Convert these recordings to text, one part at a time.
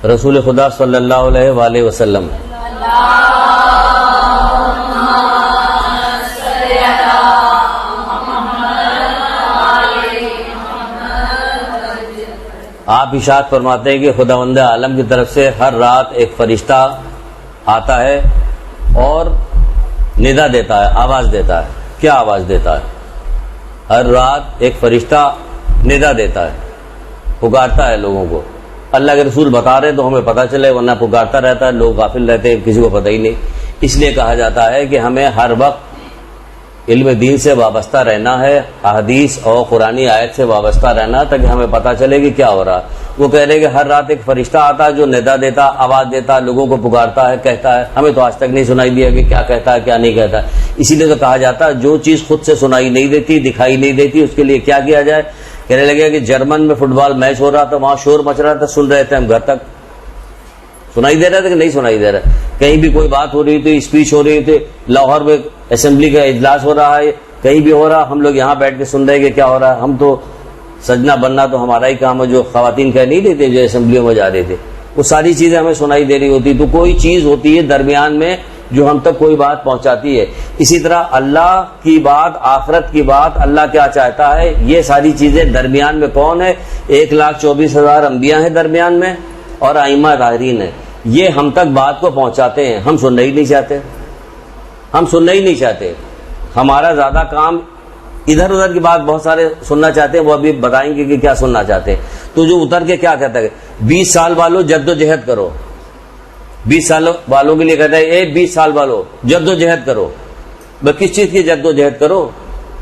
رسول خدا صلی اللہ علیہ وآلہ وسلم. آپ ارشاد فرماتے ہیں کہ خداوند عالم کی طرف سے ہر رات ایک فرشتہ آتا ہے اور ندا دیتا ہے، آواز دیتا ہے. کیا آواز دیتا ہے؟ ہر رات ایک فرشتہ ندا دیتا ہے، پکارتا ہے لوگوں کو. اللہ کے رسول بتا رہے تو ہمیں پتہ چلے، ورنہ پکارتا رہتا ہے، لوگ غافل رہتے ہیں، کسی کو پتہ ہی نہیں. اس لیے کہا جاتا ہے کہ ہمیں ہر وقت علم دین سے وابستہ رہنا ہے، احادیث اور قرآنی آیت سے وابستہ رہنا، تاکہ ہمیں پتہ چلے کہ کیا ہو رہا. وہ کہہ رہے کہ ہر رات ایک فرشتہ آتا ہے جو ندا دیتا، آواز دیتا، لوگوں کو پکارتا ہے، کہتا ہے. ہمیں تو آج تک نہیں سنائی دیا کہ کیا کہتا ہے کیا نہیں کہتا. اسی لیے تو کہا جاتا ہے جو چیز خود سے سنائی نہیں دیتی، دکھائی نہیں دیتی، اس کے لیے کیا کیا جائے. کہنے لگے کہ جرمن میں فٹ بال میچ ہو رہا تھا، وہاں شور مچ رہا تھا، سن رہے تھے ہم گھر تک. سنائی دے رہا تھا کہ نہیں سنائی دے رہا. کہیں بھی کوئی بات ہو رہی تھی، اسپیچ ہو رہی تھی، لاہور میں اسمبلی کا اجلاس ہو رہا ہے، کہیں بھی ہو رہا، ہم لوگ یہاں بیٹھ کے سن رہے کہ کیا ہو رہا ہے. ہم تو سجنا بننا تو ہمارا ہی کام ہے، جو خواتین کہہ نہیں دیتے جو اسمبلیوں میں جا رہے تھے، وہ ساری چیزیں ہمیں سنائی دے رہی ہوتی. تو کوئی چیز ہوتی ہے درمیان میں جو ہم تک کوئی بات پہنچاتی ہے. اسی طرح اللہ کی بات، آخرت کی بات، اللہ کیا چاہتا ہے، یہ ساری چیزیں درمیان میں کون ہے؟ 1,24,000 انبیاء ہیں درمیان میں اور ائمہ طاہرین ہیں. یہ ہم تک بات کو پہنچاتے ہیں. ہم سننا ہی نہیں چاہتے، ہم سننا ہی نہیں چاہتے. ہمارا زیادہ کام ادھر ادھر کی بات بہت سارے سننا چاہتے ہیں، وہ ابھی بتائیں گے کہ کیا سننا چاہتے ہیں. تو جو اتر کے کیا کہتا ہے، 20 سال والوں جد و جہد کرو. 20 سال والوں کے لیے کہتا ہے 20 سال والوں جد و جہد کرو. کس چیز کی جد و جہد کرو؟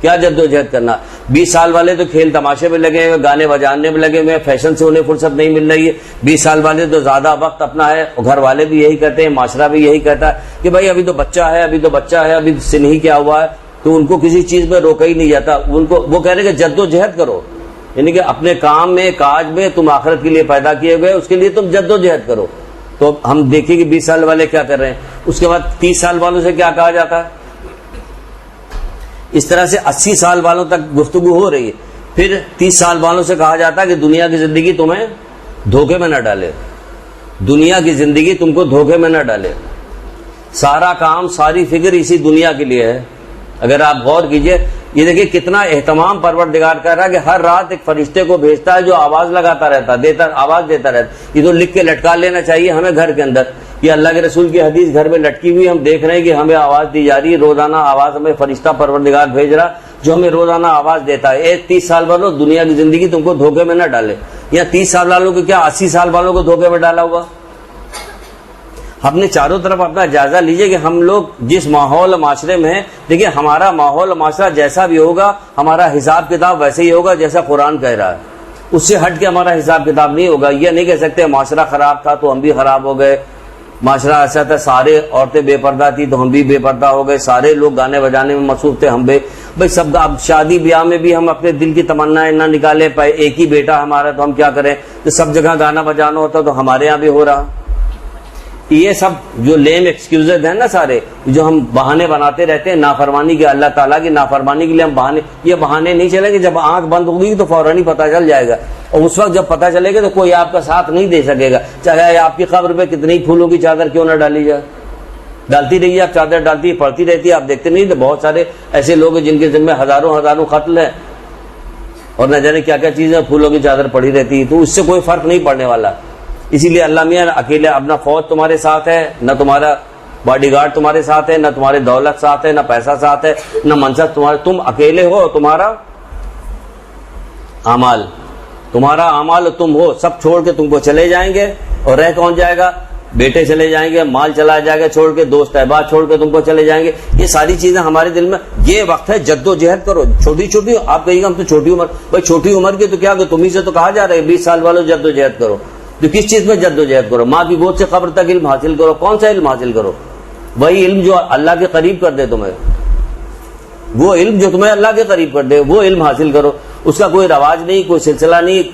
کیا جد و جہد کرنا؟ 20 سال والے تو کھیل تماشے میں لگے ہوئے، گانے بجانے میں لگے ہوئے، فیشن سے انہیں فرصت نہیں مل رہی ہے. 20 سال والے تو زیادہ وقت اپنا ہے، گھر والے بھی یہی کہتے ہیں، معاشرہ بھی یہی کہتا ہے کہ بھائی ابھی تو بچہ ہے، ابھی تو بچہ ہے، ابھی سن ہی کیا ہوا ہے. تو ان کو کسی چیز میں روکا ہی نہیں جاتا. ان کو وہ کہہ رہے کہ جد و جہد کرو، یعنی کہ اپنے کام میں، کاج میں تم آخرت کے لیے پیدا کیے گئے، اس کے لیے تم جد و جہد کرو. تو ہم دیکھیں کہ 20 سال والے کیا کر رہے ہیں. اس کے بعد 30 سال والوں سے کیا کہا جاتا ہے. اس طرح سے 80 سال والوں تک گفتگو ہو رہی ہے. پھر 30 سال والوں سے کہا جاتا ہے کہ دنیا کی زندگی تمہیں دھوکے میں نہ ڈالے، دنیا کی زندگی تم کو دھوکے میں نہ ڈالے. سارا کام، ساری فکر اسی دنیا کے لیے ہے. اگر آپ غور کیجئے، یہ دیکھیں کتنا اہتمام پروردگار کر رہا ہے کہ ہر رات ایک فرشتے کو بھیجتا ہے جو آواز لگاتا رہتا، آواز دیتا رہتا. یہ تو لکھ کے لٹکا لینا چاہیے ہمیں گھر کے اندر. یہ اللہ کے رسول کی حدیث گھر میں لٹکی ہوئی، ہم دیکھ رہے ہیں کہ ہمیں آواز دی جا رہی ہے، روزانہ آواز ہمیں فرشتہ پروردگار بھیج رہا جو ہمیں روزانہ آواز دیتا ہے. 30 سال والوں دنیا کی زندگی تم کو دھوکے میں نہ ڈالے. یا 30 سال والوں کو کیا 80 سال والوں کو دھوکے میں ڈالا ہوا. اپنے چاروں طرف اپنا جائزہ لیجئے کہ ہم لوگ جس ماحول معاشرے میں ہیں. دیکھیے ہمارا ماحول معاشرہ جیسا بھی ہوگا، ہمارا حساب کتاب ویسے ہی ہوگا جیسا قرآن کہہ رہا ہے. اس سے ہٹ کے ہمارا حساب کتاب نہیں ہوگا. یہ نہیں کہہ سکتے معاشرہ خراب تھا تو ہم بھی خراب ہو گئے، معاشرہ ایسا تھا، سارے عورتیں بے پردہ تھی تو ہم بھی بے پردہ ہو گئے، سارے لوگ گانے بجانے میں مصروف تھے ہم بے. بھائی سب اب شادی بیاہ میں بھی ہم اپنے دل کی تمنائیں نہ نکالے پائے. ایک ہی بیٹا ہمارا تو ہم کیا کریں. تو سب جگہ گانا بجانا ہوتا تو ہمارے یہاں بھی ہو رہا. یہ سب جو لیم ایکسکیوزز ہیں نا، سارے جو ہم بہانے بناتے رہتے ہیں نافرمانی کے، اللہ تعالیٰ کی نافرمانی کے لیے ہم بہانے، یہ بہانے نہیں چلیں گے. جب آنکھ بند ہوگی تو فوراً ہی پتہ چل جائے گا. اور اس وقت جب پتہ چلے گا تو کوئی آپ کا ساتھ نہیں دے سکے گا، چاہے آپ کی قبر پہ کتنی پھولوں کی چادر کیوں نہ ڈالی جائے. ڈالتی رہیے آپ، چادر ڈالتی ہے، پڑتی رہتی ہے. آپ دیکھتے نہیں تو بہت سارے ایسے لوگ ہیں جن کے ذمہ ہزاروں قتل ہیں اور نہ جانے کیا کیا چیزیں، پھولوں کی چادر پڑی رہتی ہے. تو اس سے کوئی فرق نہیں پڑنے والا. اسی لیے اللہ میاں اکیلے، اپنا فوج تمہارے ساتھ ہے، نہ تمہارا باڈی گارڈ تمہارے ساتھ ہے، نہ تمہارے دولت ساتھ ہے، نہ پیسہ ساتھ ہے، نہ منصب تمہارے. تم اکیلے ہو، تمہارا اعمال تم ہو، سب چھوڑ کے تم کو چلے جائیں گے. اور رہ کون جائے گا؟ بیٹے چلے جائیں گے، مال چلا جائے گا چھوڑ کے، دوست احباب چھوڑ کے تم کو چلے جائیں گے. یہ ساری چیزیں ہمارے دل میں. یہ وقت ہے جد و جہد کرو. چھوٹی چھوٹی آپ کہیے گا ہم تو چھوٹی عمر، بھائی چھوٹی عمر کی تو کیا کہ تمہیں سے تو کہا جا رہا ہے 20 سال والوں جد و جہد کرو. تو کس چیز میں جد و جہد کرو؟ ماں کی گود سے قبر تک علم حاصل کرو. کون سا علم حاصل کرو؟ وہی علم جو اللہ کے قریب کر دے تمہیں، وہ علم جو تمہیں اللہ کے قریب کر دے وہ علم حاصل کرو. اس کا کوئی رواج نہیں، کوئی سلسلہ نہیں،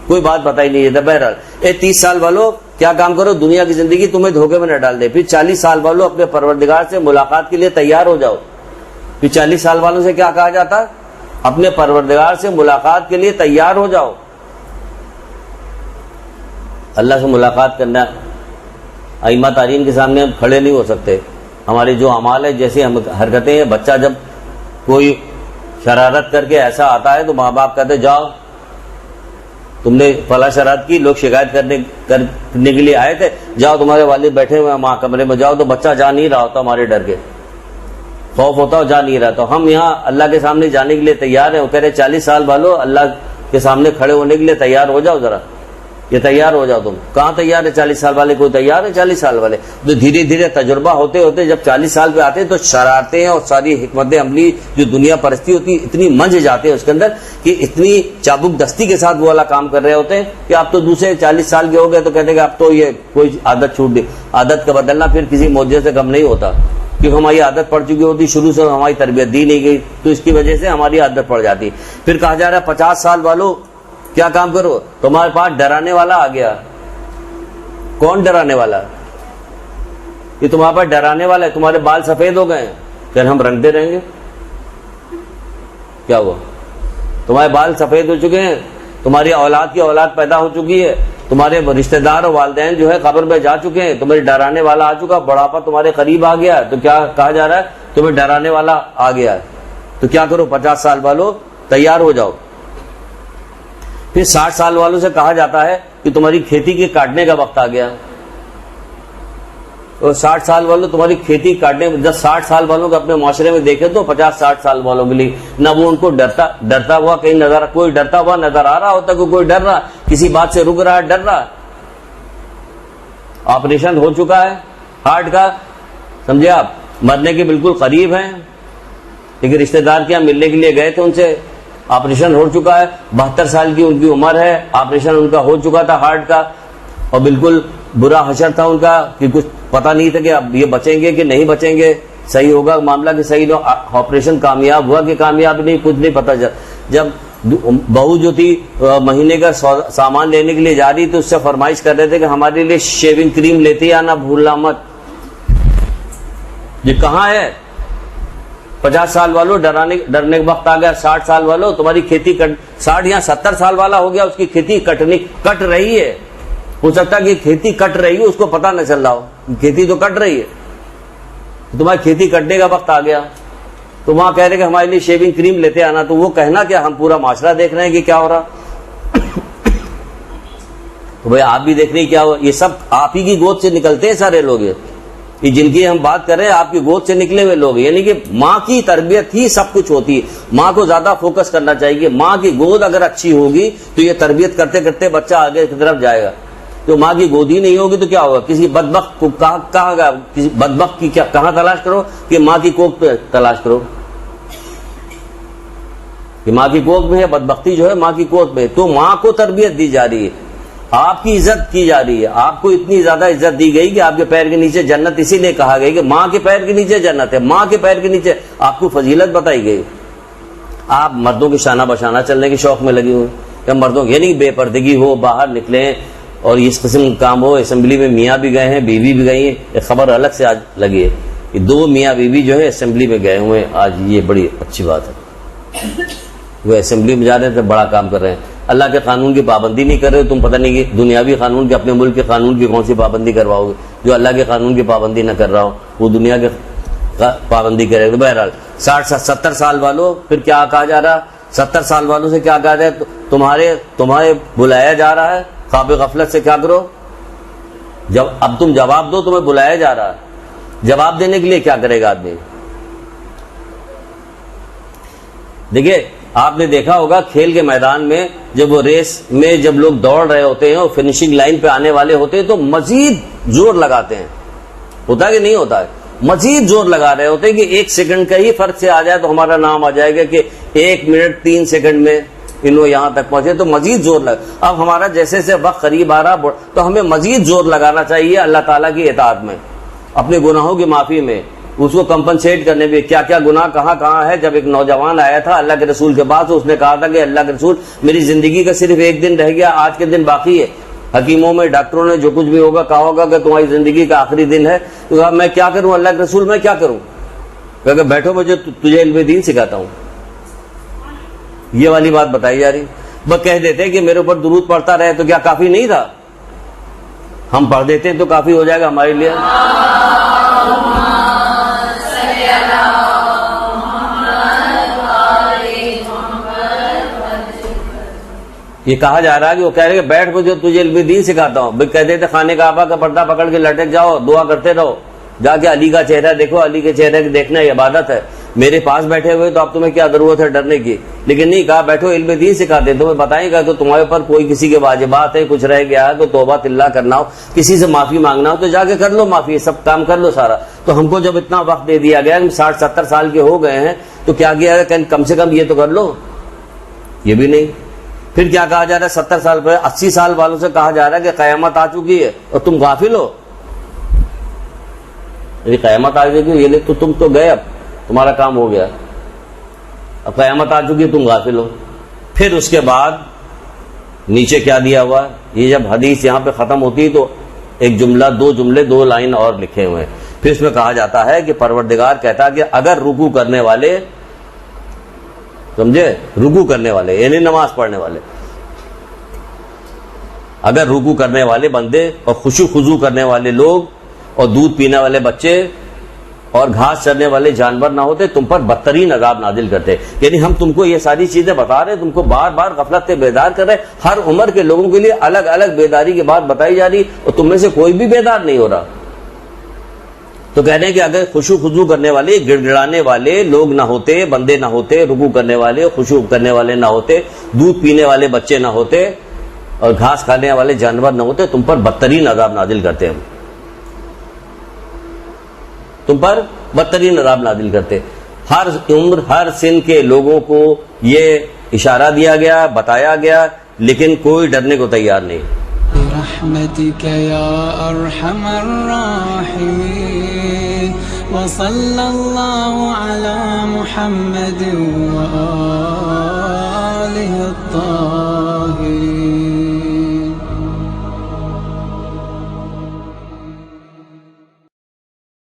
کوئی بات بتائی نہیں ہے. بہرحال 30 سال والوں کیا کام کرو، دنیا کی زندگی تمہیں دھوکے میں نہ ڈال دے. پھر 40 سال والوں اپنے پروردگار سے ملاقات کے لیے تیار ہو جاؤ. پھر 40 سال والوں سے کیا کہا جاتا ہے؟ اپنے پروردگار سے ملاقات کے لیے تیار ہو جاؤ. اللہ سے ملاقات کرنا ائمہ تارین کے سامنے ہم کھڑے نہیں ہو سکتے. ہمارے جو اعمال ہے، جیسے ہم حرکتیں ہیں، بچہ جب کوئی شرارت کر کے ایسا آتا ہے تو ماں باپ کہتے جاؤ تم نے فلاں شرارت کی، لوگ شکایت کرنے کے لیے آئے تھے، جاؤ تمہارے والد بیٹھے ہوئے ہیں ماں کمرے میں، جاؤ. تو بچہ جا نہیں رہا ہوتا، ہمارے ڈر کے خوف ہوتا، جا نہیں رہا. تو ہم یہاں اللہ کے سامنے جانے کے لیے تیار ہیں. وہ کہہ رہے 40 سال والوں اللہ کے سامنے کھڑے ہونے کے لیے تیار ہو جاؤ ذرا، یہ تیار ہو جاؤ. تم کہاں تیار ہے 40 سال والے؟ کوئی تیار ہے 40 سال والے؟ تو دھیرے دھیرے تجربہ ہوتے ہوتے جب 40 سال پہ آتے ہیں تو شرارتیں اور ساری حکمت عملی جو دنیا پرستی ہوتی اتنی منج جاتے ہیں اس کے اندر کہ اتنی چابک دستی کے ساتھ وہ والا کام کر رہے ہوتے ہیں کہ آپ تو دوسرے 40 سال کے ہو گئے تو کہتے ہیں کہ اب تو یہ کوئی عادت چھوٹ گئی. عادت کا بدلنا پھر کسی معجزے سے کم نہیں ہوتا، کیونکہ ہماری عادت پڑ چکی ہوتی، شروع سے ہماری تربیت دی نہیں گئی تو اس کی وجہ سے ہماری عادت پڑ جاتی. پھر کہا جا رہا ہے 50 سال والوں کیا کام کرو؟ تمہارے پاس ڈرانے والا آ گیا. کون ڈرانے والا؟ یہ تمہارے پاس ڈرانے والا ہے. تمہارے بال سفید ہو گئے ہیں، پھر ہم رنگتے رہیں گے؟ کیا ہوا؟ تمہارے بال سفید ہو چکے ہیں، تمہاری اولاد کی اولاد پیدا ہو چکی ہے، تمہارے رشتہ دار اور والدین جو ہے قبر میں جا چکے ہیں، تمہیں ڈرانے والا آ چکا، بڑھاپا تمہارے قریب آ گیا. تو کیا کہا جا رہا ہے؟ تمہیں ڈرانے والا آ گیا ہے. تو کیا کرو 50 سال والوں تیار ہو جاؤ. پھر 60 سال والوں سے کہا جاتا ہے کہ تمہاری کھیتی کے کاٹنے کا وقت آ گیا. اور 60 سال والوں تمہاری کھیتی کاٹنے، جب 60 سال والوں کو اپنے معاشرے میں دیکھے تو 50-60 سال والوں کے لیے نہ وہ ان کو ڈرتا ہوا کہیں نظر، کوئی ڈرتا ہوا نظر آ رہا ہوتا کہ کوئی ڈر رہا، کسی بات سے رک رہا، ڈر رہا. آپریشن ہو چکا ہے ہارٹ کا، سمجھے آپ، مرنے کے بالکل قریب ہیں، لیکن رشتہ دار کے یہاں ملنے کے لیے گئے تھے، ان سے آپریشن ہو چکا ہے. 72 سال کی ان کی عمر ہے، آپریشن ان کا ہو چکا تھا ہارٹ کا، اور بالکل برا حشر تھا ان کا کہ کچھ پتہ نہیں تھا کہ اب یہ بچیں گے کہ نہیں بچیں گے، صحیح ہوگا معاملہ کہ صحیح نہ. آپریشن کامیاب ہوا کہ کامیاب نہیں، کچھ نہیں پتہ. جب بہو جو تھی مہینے کا سامان لینے کے لیے جا رہی تو اس سے فرمائش کر رہے تھے کہ ہمارے لیے شیونگ کریم لیتی آنا بھولنا مت. یہ کہاں ہے؟ 50 سال والوں ڈرنے کا وقت آ گیا. 60 سال والوں تمہاری کھیتی 60 یا 70 سال والا ہو گیا، اس کی کھیتی کٹ رہی ہے. ہو سکتا ہے کہ کھیتی کٹ رہی ہے، اس کو پتہ نہ چل رہا ہو، کھیتی تو کٹ رہی ہے. تمہاری کھیتی کٹنے کا وقت آ گیا تو وہاں کہہ رہے کہ ہمارے لیے شیونگ کریم لیتے آنا. تو وہ کہنا کیا، ہم پورا معاشرہ دیکھ رہے ہیں کہ کیا ہو رہا. تو بھائی آپ بھی دیکھ رہے ہیں کیا ہو. یہ سب آپ ہی کی گود سے نکلتے ہیں سارے لوگ. یہ جن کی ہم بات کر رہے ہیں آپ کی گود سے نکلے ہوئے لوگ، یعنی کہ ماں کی تربیت ہی سب کچھ ہوتی ہے. ماں کو زیادہ فوکس کرنا چاہیے. ماں کی گود اگر اچھی ہوگی تو یہ تربیت کرتے کرتے بچہ آگے کی طرف جائے گا. تو ماں کی گود ہی نہیں ہوگی تو کیا ہوگا؟ کسی بدبخت کو کہاں گا، کسی بدبخت کی کہاں تلاش کرو کہ ماں کی کوکھ پہ تلاش کرو کہ ماں کی کوکھ میں ہے. بدبختی جو ہے ماں کی کوکھ میں. تو ماں کو تربیت دی جا رہی ہے، آپ کی عزت کی جا رہی ہے. آپ کو اتنی زیادہ عزت دی گئی کہ آپ کے پیر کے نیچے جنت، اسی لیے کہا گیا کہ ماں کے پیر کے نیچے جنت ہے. ماں کے پیر کے نیچے آپ کو فضیلت بتائی گئی. آپ مردوں کی شانہ بشانہ چلنے کے شوق میں لگے ہوئے کہ مردوں یعنی بے پردگی ہو، باہر نکلیں اور اس قسم کا کام ہو. اسمبلی میں میاں بھی گئے ہیں، بیوی بھی گئی ہیں. ایک خبر الگ سے آج لگی ہے کہ 2 میاں بیوی جو ہے اسمبلی میں گئے ہوئے ہیں. آج یہ بڑی اچھی بات ہے. وہ اسمبلی میں جا رہے تھے، بڑا کام کر رہے ہیں. اللہ کے قانون کی پابندی نہیں کر رہے. تم پتہ نہیں کہ دنیاوی قانون کے، اپنے ملک کے قانون کی کون سی پابندی کرواؤ گے. جو اللہ کے قانون کی پابندی نہ کر رہا ہو وہ دنیا کے پابندی کرے گا. بہرحال 60-70 سال والوں پھر کیا کہا جا رہا؟ 70 سال والوں سے کیا کہا جائے؟ تمہارے بلایا جا رہا ہے. خواب غفلت سے کیا کرو؟ اب تم جواب دو. تمہیں بلایا جا رہا ہے، جواب دینے کے لیے کیا کرے گا آدمی؟ دیکھیے آپ نے دیکھا ہوگا کھیل کے میدان میں جب وہ ریس میں جب لوگ دوڑ رہے ہوتے ہیں اور فنیشنگ لائن پہ آنے والے ہوتے ہیں تو مزید زور لگاتے ہیں. ہوتا ہے کہ نہیں ہوتا ہے؟ مزید زور لگا رہے ہوتے ہیں کہ 1 سیکنڈ کا ہی فرق سے آ جائے تو ہمارا نام آ جائے گا کہ 1 منٹ 3 سیکنڈ میں انہوں یہاں تک پہنچے. تو مزید زور اب ہمارا جیسے سے وقت قریب آ رہا تو ہمیں مزید زور لگانا چاہیے اللہ تعالیٰ کی اطاعت میں، اپنے گناہوں کی معافی میں، اس کو کمپنسیٹ کرنے میں. کیا کیا گناہ کہاں ہے. جب ایک نوجوان آیا تھا اللہ کے رسول کے پاس، اس نے کہا تھا کہ اللہ کے رسول میری زندگی کا صرف 1 دن رہ گیا، آج کے دن باقی ہے. حکیموں میں ڈاکٹروں نے جو کچھ بھی ہوگا کہا ہوگا کہ تمہاری زندگی کا آخری دن ہے. تو کہا میں کیا کروں اللہ کے رسول، میں کیا کروں؟ کہ بیٹھو مجھے تجھے علم دین سکھاتا ہوں. یہ والی بات بتائی جا رہی. وہ کہہ دیتے کہ میرے اوپر درود پڑھتا رہے تو کیا کافی نہیں تھا؟ ہم پڑھ دیتے ہیں تو کافی ہو جائے گا ہمارے لیے. یہ کہا جا رہا ہے کہ وہ کہہ رہے کہ بیٹھ جو تجھے علم دین سکھاتا ہوں. بھائی کہتے تھے خانے کعبہ کا پردہ پکڑ کے لٹک جاؤ, دعا کرتے رہو, جا کے علی کا چہرہ دیکھو, علی کے چہرے کو دیکھنا یہ عبادت ہے. میرے پاس بیٹھے ہوئے تو اب تمہیں کیا ضرورت ہے ڈرنے کی. لیکن نہیں کہا بیٹھو علم دین سکھاتے ہیں, تمہیں بتائیں گا کہ تمہارے اوپر کوئی کسی کے واجبات ہے, کچھ رہ گیا ہے تو توبہ اللہ کرنا ہو, کسی سے معافی مانگنا ہو تو جا کے کر لو معافی, سب کام کر لو سارا. تو ہم کو جب اتنا وقت دے دیا گیا, ہم 60-70 سال کے ہو گئے ہیں, تو کیا کیا ہے, کم سے کم یہ تو کر لو. یہ بھی نہیں. پھر کیا کہا جا رہا ہے, 70 سال پہ 80 سال والوں سے کہا جا رہا ہے کہ قیامت آ چکی ہے اور تم غافل ہو. قیامت آ چکی یہ تو تم تو گئے, اب تمہارا کام ہو گیا, اب قیامت آ چکی تم غافل ہو. پھر اس کے بعد نیچے کیا دیا ہوا, یہ جب حدیث یہاں پہ ختم ہوتی ہے تو ایک جملہ, 2 جملے 2 لائن اور لکھے ہوئے ہیں. پھر اس میں کہا جاتا ہے کہ پروردگار کہتا ہے کہ اگر رکوع کرنے والے, سمجھے, رکوع کرنے والے یعنی نماز پڑھنے والے, اگر رکوع کرنے والے بندے اور خشوع خضوع کرنے والے لوگ اور دودھ پینے والے بچے اور گھاس چرنے والے جانور نہ ہوتے, تم پر بدترین عذاب نازل کرتے. یعنی ہم تم کو یہ ساری چیزیں بتا رہے ہیں, تم کو بار بار غفلت سے بیدار کر رہے, ہر عمر کے لوگوں کے لیے الگ الگ بیداری کی بات بتائی جا رہی, اور تم میں سے کوئی بھی بیدار نہیں ہو رہا. تو کہہ رہے ہیں کہ اگر خشوع خضوع کرنے والے, گڑ گڑانے والے لوگ نہ ہوتے, بندے نہ ہوتے, رکوع کرنے والے, خشوع کرنے والے نہ ہوتے, دودھ پینے والے بچے نہ ہوتے اور گھاس کھانے والے جانور نہ ہوتے, تم پر بدترین عذاب نازل کرتے. ہم تم پر بدترین عذاب نازل کرتے. ہر عمر ہر سن کے لوگوں کو یہ اشارہ دیا گیا, بتایا گیا, لیکن کوئی ڈرنے کو تیار نہیں. برحمتك يا أرحم الراحمين, وصلى الله على محمد وآله